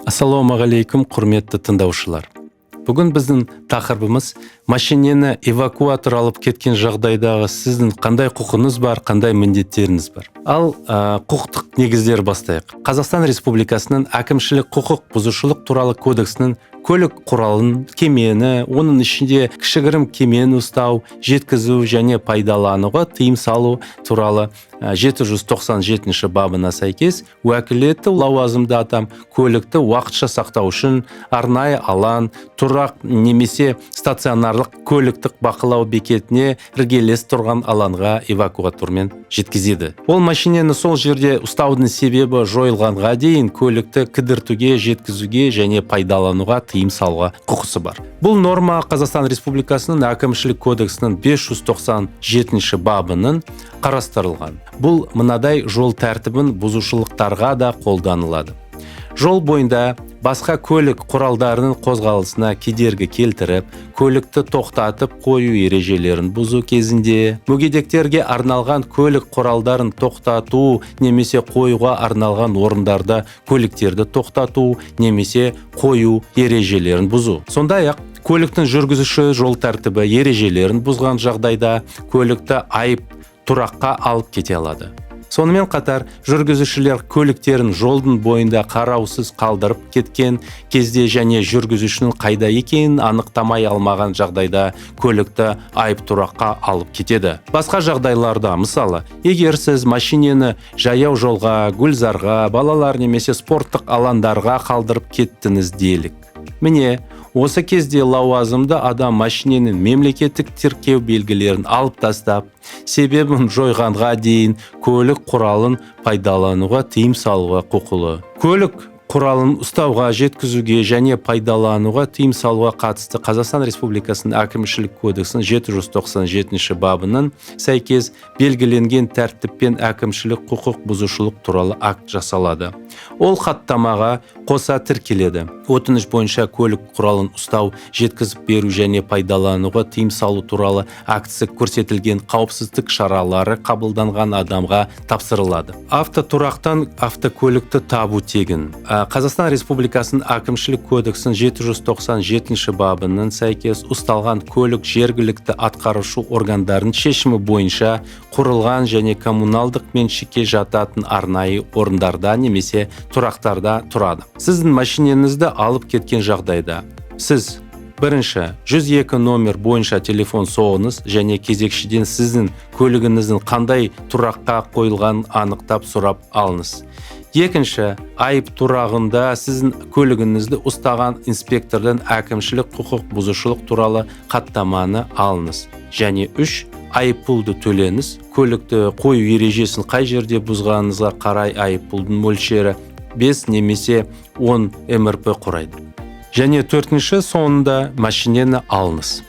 Ассалаумағалейкум, құрметті тыңдаушылар. Бүгін біздің тақырыбымыз машинаны эвакуатор алып кеткен жағдайдағы сіздің қандай құқығыңыз бар, қандай міндеттеріңіз бар. Ал құқықтық негіздер бастайық. Қазақстан Республикасының әкімшілік құқық бұзушылық туралы кодексінің көлік құралын, кемені, оның ішінде кішігірім кемені ұстау, жеткізу және пайдалануға тыйым салу туралы 797 бабына сәйкес уәкілетті лауазымды адам көлікті уақытша сақтау үшін арнайы алаң, тұрақ немесе стационарлық көліктік бақылау бекетіне іргелес тұрған алаңға эвакуатормен жеткізеді. Ол машинаны сол жерде ұстаудың себебі жойылғанға дейін көлікті кідіртуге, жеткізуге және пайдалануға тыйым салуға құқысы бар. Бұл норма Қазақстан Республикасының әкімшілік кодексінің 597 бабының қарастырылған. Бұл мынадай жол тәртібін бұзушылықтарға да қолданылады. Жол бойында басқа көлік құралдарының қозғалысына кедергі келтіріп, көлікті тоқтатып қою ережелерін бұзу кезінде, мүгедектерге арналған көлік құралдарын тоқтату немесе қоюға арналған орындарда көліктерді тоқтату немесе қою ережелерін бұзу. Сондай-ақ көліктің жүргізуші жол тәртібі ережелерін бұзған жағдайда көлікті айып тұраққа алып кете алады. Сонымен қатар, жүргізушілер көліктерін жолдың бойында қараусыз қалдырып кеткен кезде және жүргізушінің қайда екенін анықтамай алмаған жағдайда көлікті айып тұраққа алып кетеді. Басқа жағдайларда, мысалы, егер сіз машинаны жаяу жолға, гүлзарға, балалар немесе спорттық алаңдарға қалдырып кеттіңіз делік. Міне, осы кезде лауазымды адам машиненің мемлекеттік тіркеу белгілерін алып тастап, себебін жойғанға дейін көлік құралын пайдалануға тыйым салуға құқылы. Көлік құралын ұстауға, жеткізуге және пайдалануға тыйым салуға қатысты Қазақстан Республикасының әкімшілік кодексінің 797 бабының сәйкес белгіленген тәртіппен әкімшілік құқық бұзушылық туралы акт жасалады. Ол хаттамаға қоса тіркеледі. Өтініш бойынша көлік құралын ұстау, жеткізіп беру және пайдалануға тыйым салу туралы актісі көрсетілген қауіпсіздік шаралары қабылданған адамға тапсырылады. Автотұрақтан автокөлікті табу тегін. Қазақстан Республикасының әкімшілік кодексінің 797 бабының сәйкес ұсталған көлік жергілікті атқарушы органдардың шешімі бойынша құрылған және коммуналдық меншікке жататын арнайы орындарда немесе тұрақтарда тұрады. Сіздің машинаңызды алып кеткен жағдайда сіз бірінші 102 номер бойынша телефон соғыңыз және кезекшіден сіздің көлігіңіздің қандай тұраққа қойылғанын анықтап сұрап алыңыз. Екінші, айып тұрағында сіздің көлігіңізді ұстаған инспектордан әкімшілік құқық бұзушылық туралы хаттаманы алыңыз. Және 3, айыппұлды төлеңіз. Көлікті қою ережесін қай жерде бұзғаныңызға қарай айыппұлдың мөлшері 5 немесе 10 МРП құрайды. Және 4-ші, соңында машинаны алыңыз.